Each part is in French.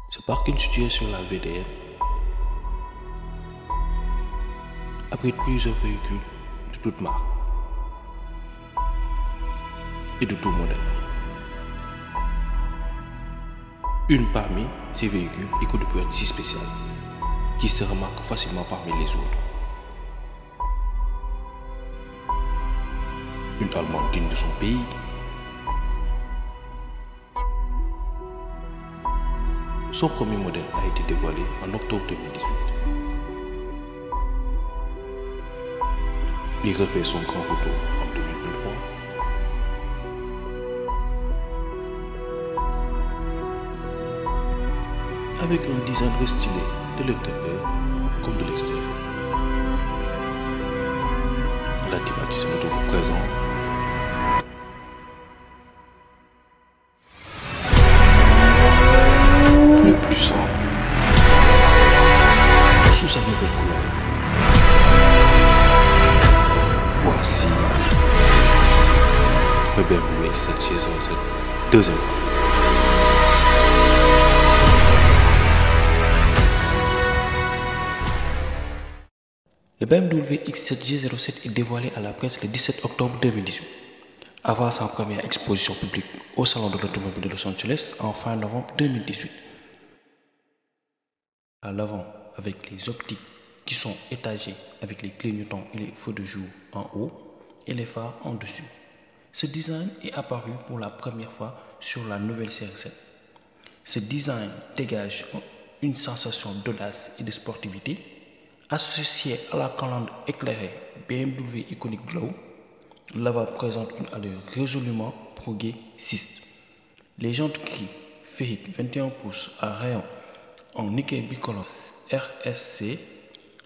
Ce parking situé sur la VDN abrite plusieurs véhicules de toutes marques et de tout modèle. Une parmi ces véhicules équipe de période si spéciale qui se remarque facilement parmi les autres. Une Allemande digne de son pays. Son premier modèle a été dévoilé en octobre 2018. Il refait son grand retour en 2023. Avec un design restylé de l'intérieur comme de l'extérieur. La Timatis Moto vous présente le plus simple sous sa nouvelle couleur. Voici le BMW X7 deuxième phase. Le BMW X7 est dévoilé à la presse le 17 octobre 2018, avant sa première exposition publique au Salon de l'Automobile de Los Angeles en fin novembre 2018. À l'avant, avec les optiques qui sont étagées avec les clignotants et les feux de jour en haut et les phares en dessus. Ce design est apparu pour la première fois sur la nouvelle série 7. Ce design dégage une sensation d'audace et de sportivité. Associé à la calandre éclairée BMW Iconic Glow, l'avant présente une allure résolument progressiste. Les jantes gris ferriques 21 pouces à rayon en nickel bicolore RSC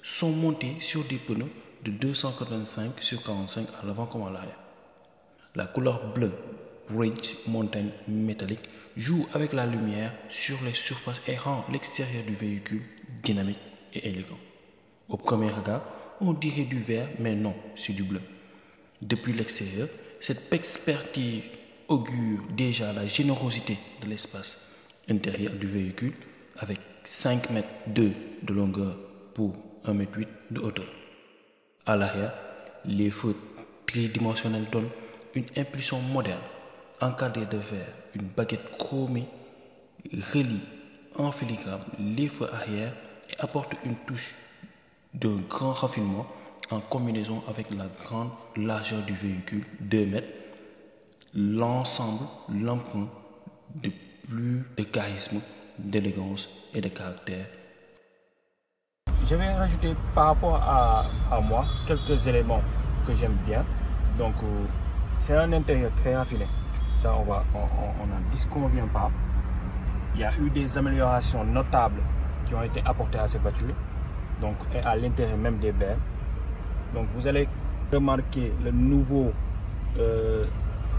sont montées sur des pneus de 285 sur 45 à l'avant comme à l'arrière. La couleur bleue Ridge Mountain métallique joue avec la lumière sur les surfaces et rend l'extérieur du véhicule dynamique et élégant. Au premier regard, on dirait du vert, mais non, c'est du bleu. Depuis l'extérieur, cette expertise augure déjà la générosité de l'espace intérieur du véhicule avec 5,2 m de longueur pour 1,8 m de hauteur. À l'arrière, les feux tridimensionnels donnent une impulsion moderne, encadrée de verre, une baguette chromée relie en filigrane les feux arrière et apporte une touche d'un grand raffinement en combinaison avec la grande largeur du véhicule, 2 mètres, l'ensemble l'empreinte de plus de charisme, d'élégance et de caractère. Je vais rajouter par rapport à moi quelques éléments que j'aime bien. Donc c'est un intérieur très raffiné, ça on n'en disconvient pas. Il y a eu des améliorations notables qui ont été apportées à cette voiture. Donc, et à l'intérieur même des berres. Donc vous allez remarquer le nouveau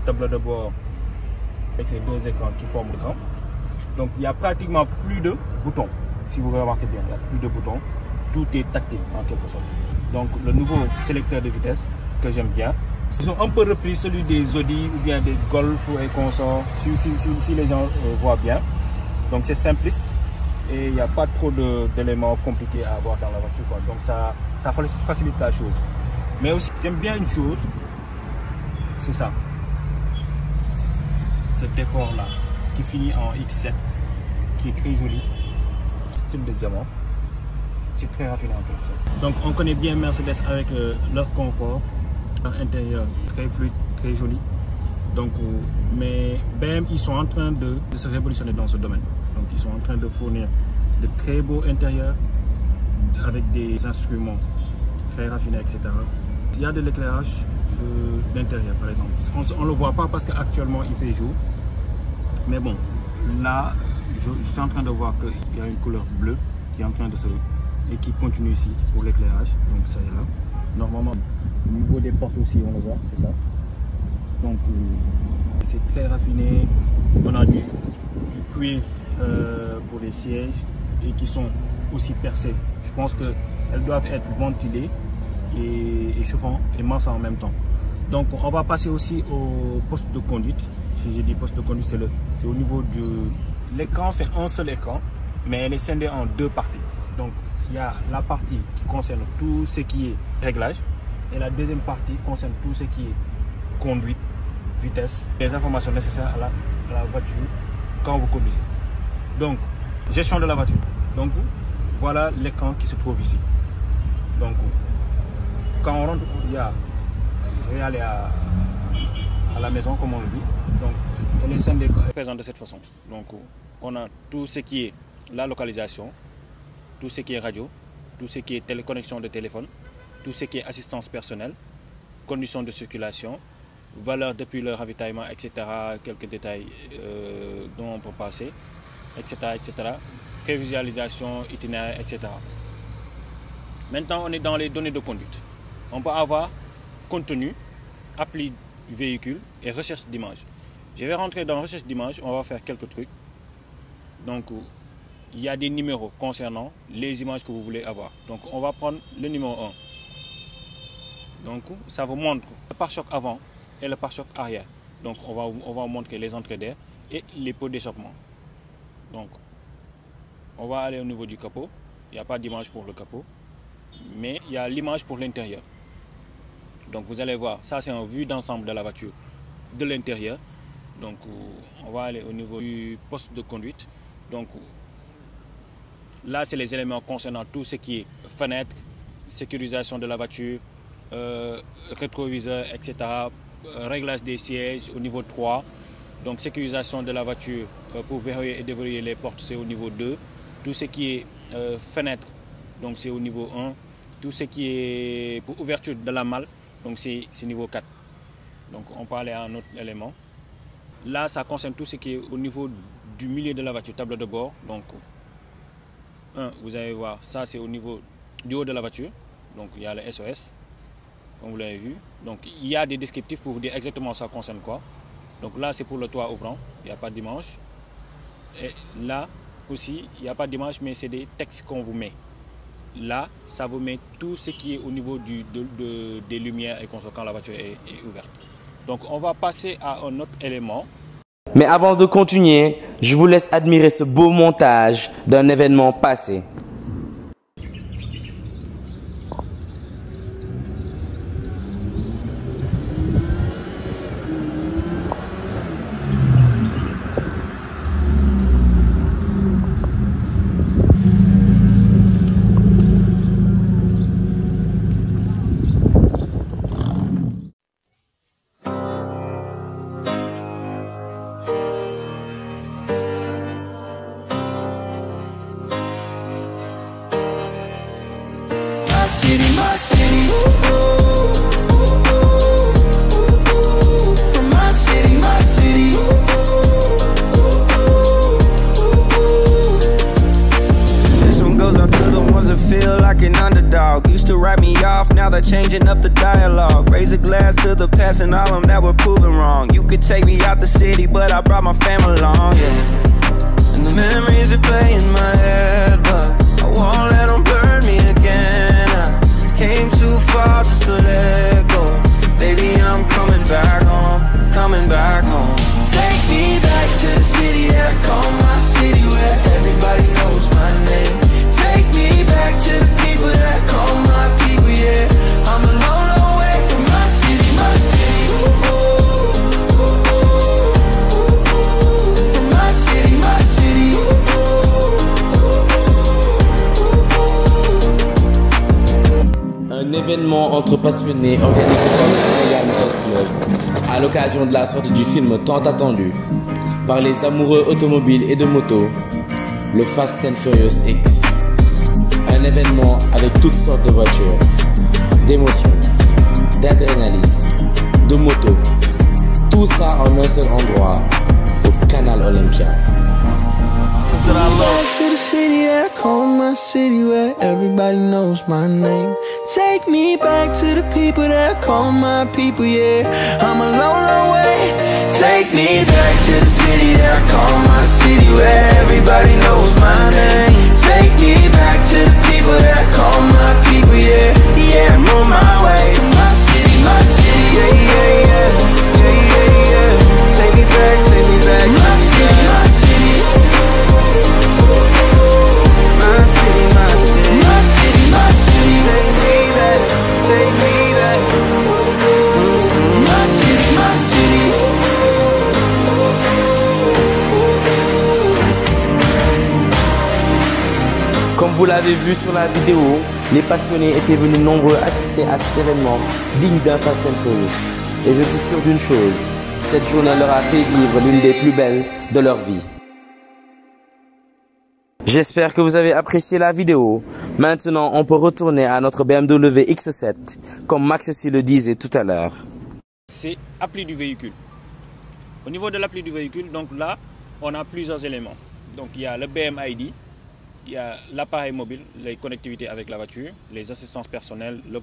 tableau de bord avec ces deux écrans qui forment l'écran. Donc il n'y a pratiquement plus de boutons. Si vous remarquez bien, il n'y a plus de boutons. Tout est tactile en quelque sorte. Donc le nouveau sélecteur de vitesse que j'aime bien. Ils ont un peu repris celui des Audi ou bien des Golf et consorts, si les gens voient bien. Donc c'est simpliste. Et il n'y a pas trop d'éléments compliqués à avoir dans la voiture, quoi. Donc ça facilite la chose. Mais aussi, j'aime bien une chose, c'est ça. Ce décor-là, qui finit en X7, qui est très joli, style de diamant. C'est très raffiné en quelque sorte. Donc on connaît bien Mercedes avec leur confort, leur intérieur très fluide, très joli. Donc, mais BM, ils sont en train de se révolutionner dans ce domaine. Donc, ils sont en train de fournir de très beaux intérieurs avec des instruments très raffinés, etc. Il y a de l'éclairage d'intérieur, par exemple. On ne le voit pas parce qu'actuellement, il fait jour. Mais bon, là, je suis en train de voir qu'il y a une couleur bleue qui est en train de se... et qui continue ici pour l'éclairage. Donc, ça est là. Normalement, au niveau des portes aussi, on le voit, c'est ça. Donc c'est très raffiné, on a du cuir pour les sièges et qui sont aussi percés. Je pense qu'elles doivent être ventilées et chauffant et masse en même temps. Donc on va passer aussi au poste de conduite. Si je dis poste de conduite, c'est au niveau de l'écran, c'est un seul écran mais elle est scindée en deux parties. Donc il y a la partie qui concerne tout ce qui est réglage et la deuxième partie concerne tout ce qui est conduite, vitesse, les informations nécessaires à la voiture quand vous conduisez. Donc, gestion de la voiture. Donc, voilà l'écran qui se trouve ici. Donc, quand on rentre, je vais aller à la maison, comme on le dit. Donc, elle est scindée présente de cette façon. Donc, on a tout ce qui est la localisation, tout ce qui est radio, tout ce qui est téléconnexion de téléphone, tout ce qui est assistance personnelle, conditions de circulation, valeur depuis le ravitaillement, etc. Quelques détails dont on peut passer, etc. Prévisualisation, itinéraire, etc. Maintenant, on est dans les données de conduite. On peut avoir contenu, appli véhicule et recherche d'image. Je vais rentrer dans recherche d'image, on va faire quelques trucs. Donc, il y a des numéros concernant les images que vous voulez avoir. Donc, on va prendre le numéro 1. Donc, ça vous montre le pare-choc avant et le pare-choc arrière. Donc, on va montrer les entrées d'air et les pots d'échappement. Donc, on va aller au niveau du capot. Il n'y a pas d'image pour le capot, mais il y a l'image pour l'intérieur. Donc, vous allez voir, ça c'est un vue d'ensemble de la voiture de l'intérieur. Donc, on va aller au niveau du poste de conduite. Donc, là, c'est les éléments concernant tout ce qui est fenêtre, sécurisation de la voiture, rétroviseur, etc. Réglage des sièges au niveau 3. Donc, sécurisation de la voiture pour verrouiller et déverrouiller les portes, c'est au niveau 2. Tout ce qui est fenêtre, donc c'est au niveau 1. Tout ce qui est pour ouverture de la malle, donc c'est niveau 4. Donc, on peut aller à un autre élément. Là, ça concerne tout ce qui est au niveau du milieu de la voiture, tableau de bord. Donc, vous allez voir, ça c'est au niveau du haut de la voiture. Donc, il y a le SOS, comme vous l'avez vu. Donc, il y a des descriptifs pour vous dire exactement ça concerne quoi. Donc là, c'est pour le toit ouvrant, il n'y a pas d'image. Et là aussi, il n'y a pas d'image, mais c'est des textes qu'on vous met. Là, ça vous met tout ce qui est au niveau des lumières et quand la voiture est ouverte. Donc, on va passer à un autre élément. Mais avant de continuer, je vous laisse admirer ce beau montage d'un événement passé. My city, from my city, This one goes out to the ones that feel like an underdog. Used to write me off, now they're changing up the dialogue. Raise a glass to the past and all them that were proven wrong. You could take me out the city, but I brought my family along, yeah. And the memories replay in my head, but I won't let them burn me again. Came too far just to let go. Baby, I'm coming back home, coming back home. Take me back to the city that I call my city, where everybody knows my name. Take me back to the people that I call my people, yeah. I'm a long way from my city, my city. From my city, my city. Un événement entre passionnés organisé par le Sénégal Motor Club à l'occasion de la sortie du film tant attendu par les amoureux automobiles et de moto, le Fast and Furious X. Un événement avec toutes sortes de voitures, d'émotions, d'adrénaline, de motos. Tout ça en un seul endroit, au Canal Olympia. Back to the city that I call my city, where everybody knows my name. Take me back to the people that I call my people, yeah. I'm a long way. Take me back to the city that I call my city, where everybody knows my name. Take me back to the people that I call my people, yeah. Yeah, I'm on my way to my city, yeah, yeah, yeah, yeah, yeah, yeah. Take me back, my city, my city. vous l'avez vu sur la vidéo, les passionnés étaient venus nombreux assister à cet événement digne d'un Fast and Furious. Et je suis sûr d'une chose, cette journée leur a fait vivre l'une des plus belles de leur vie. J'espère que vous avez apprécié la vidéo. Maintenant, on peut retourner à notre BMW X7, comme Max aussi le disait tout à l'heure. C'est l'appli du véhicule. Au niveau de l'appli du véhicule, donc là, on a plusieurs éléments. Donc il y a le BMID, il y a l'appareil mobile, les connectivités avec la voiture, les assistances personnelles, le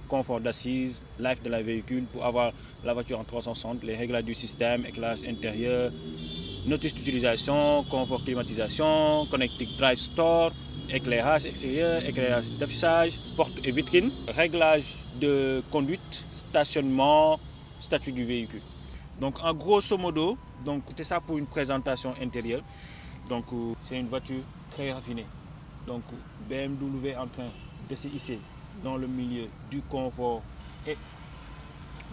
confort d'assise, life de la véhicule pour avoir la voiture en 360, les réglages du système, éclairage intérieur, notice d'utilisation, confort climatisation, Connected Drive Store, éclairage extérieur, éclairage d'affichage, porte et vitrine, réglage de conduite, stationnement, statut du véhicule. Donc en grosso modo, c'est ça pour une présentation intérieure. Donc c'est une voiture très raffinée. Donc BMW en train de se hisser dans le milieu du confort et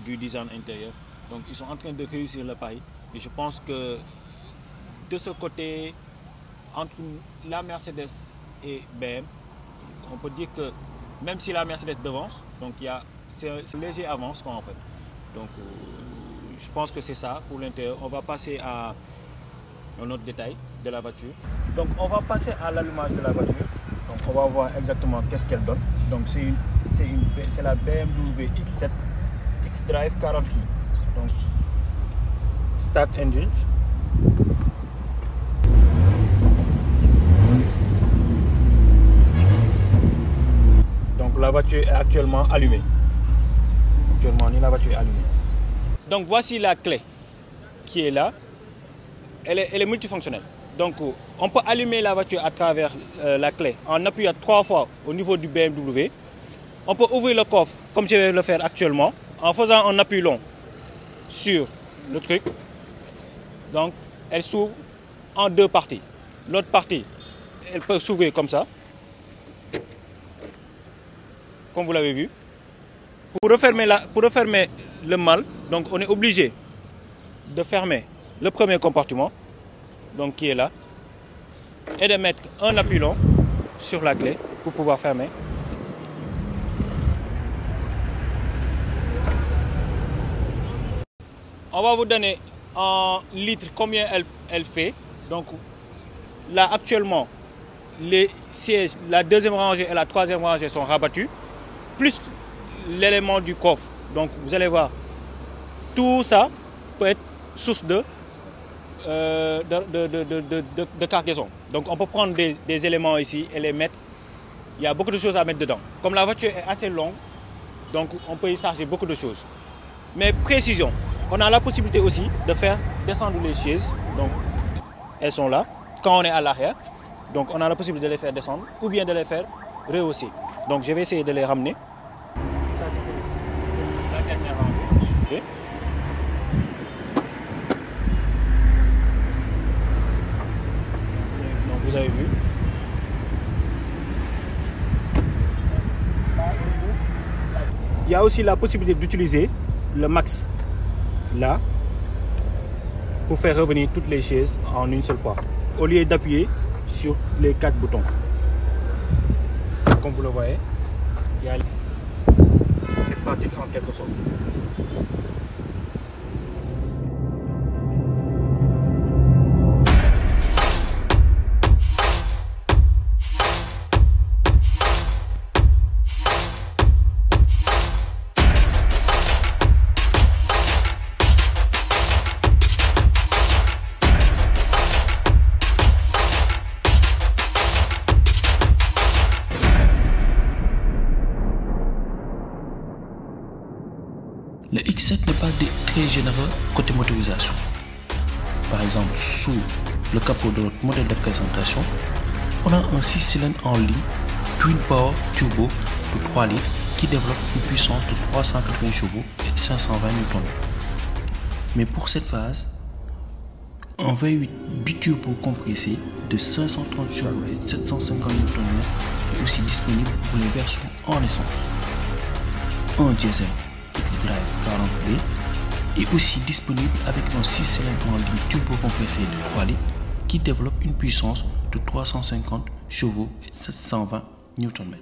du design intérieur. Donc ils sont en train de réussir le pari. Et je pense que de ce côté, entre la Mercedes et BM, on peut dire que même si la Mercedes devance, donc c'est un léger avance quoi, en fait. Donc je pense que c'est ça pour l'intérieur. On va passer à un autre détail de la voiture. Donc on va passer à l'allumage de la voiture. Donc on va voir exactement qu'est-ce qu'elle donne. Donc c'est la BMW X7 xDrive 40i. Donc Start Engine. Donc la voiture est actuellement allumée. La voiture est allumée. Donc voici la clé qui est là. Elle est multifonctionnelle. Donc on peut allumer la voiture à travers la clé en appuyant 3 fois au niveau du BMW. On peut ouvrir le coffre comme je vais le faire actuellement en faisant un appui long sur le truc. Donc elle s'ouvre en 2 parties. L'autre partie, elle peut s'ouvrir comme ça, comme vous l'avez vu. Pour refermer le mâle, donc on est obligé de fermer le premier compartiment, donc qui est là, et de mettre un appui long sur la clé pour pouvoir fermer. On va vous donner en litres combien elle fait. Donc là actuellement, les sièges, la deuxième rangée et la troisième rangée sont rabattus, plus l'élément du coffre. Donc vous allez voir, tout ça peut être source de cargaison. Donc on peut prendre des éléments ici et les mettre. Il y a beaucoup de choses à mettre dedans. Comme la voiture est assez longue, donc on peut y charger beaucoup de choses. Mais précision, on a la possibilité aussi de faire descendre les chaises. Donc elles sont là quand on est à l'arrière. Donc on a la possibilité de les faire descendre ou bien de les faire rehausser. Donc je vais essayer de les ramener. Ça c'est la dernière rangée. Okay. Donc vous avez vu. Il y a aussi la possibilité d'utiliser le max là pour faire revenir toutes les chaises en une seule fois au lieu d'appuyer sur les 4 boutons. Comme vous le voyez, il y a cette partie en quelque sorte. Le X7 n'est pas très généreux côté motorisation. Par exemple, sous le capot de notre modèle de présentation, on a un 6 cylindres en ligne, Twin Power Turbo de 3 litres qui développe une puissance de 380 chevaux et 520 Nm. Mais pour cette phase, un V8 biturbo compressé de 530 chevaux et 750 Nm est aussi disponible pour les versions en essence. Un diesel xDrive 40B est aussi disponible avec un 6 cylindres en ligne turbo compressé de 3 litres qui développe une puissance de 350 chevaux et 720 Nm.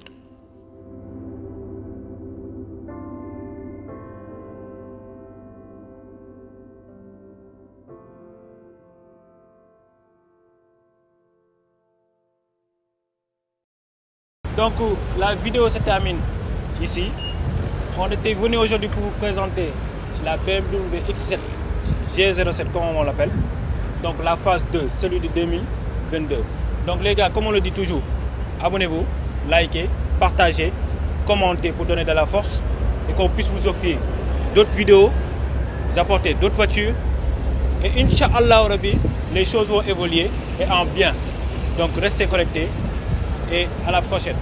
Donc la vidéo se termine ici. On était venu aujourd'hui pour vous présenter la BMW X7 G07 comme on l'appelle. Donc la phase 2, celui de 2022. Donc les gars, comme on le dit toujours, abonnez-vous, likez, partagez, commentez pour donner de la force et qu'on puisse vous offrir d'autres vidéos, vous apporter d'autres voitures. Et Inch'Allah Rabbi, les choses vont évoluer et en bien. Donc restez connectés et à la prochaine.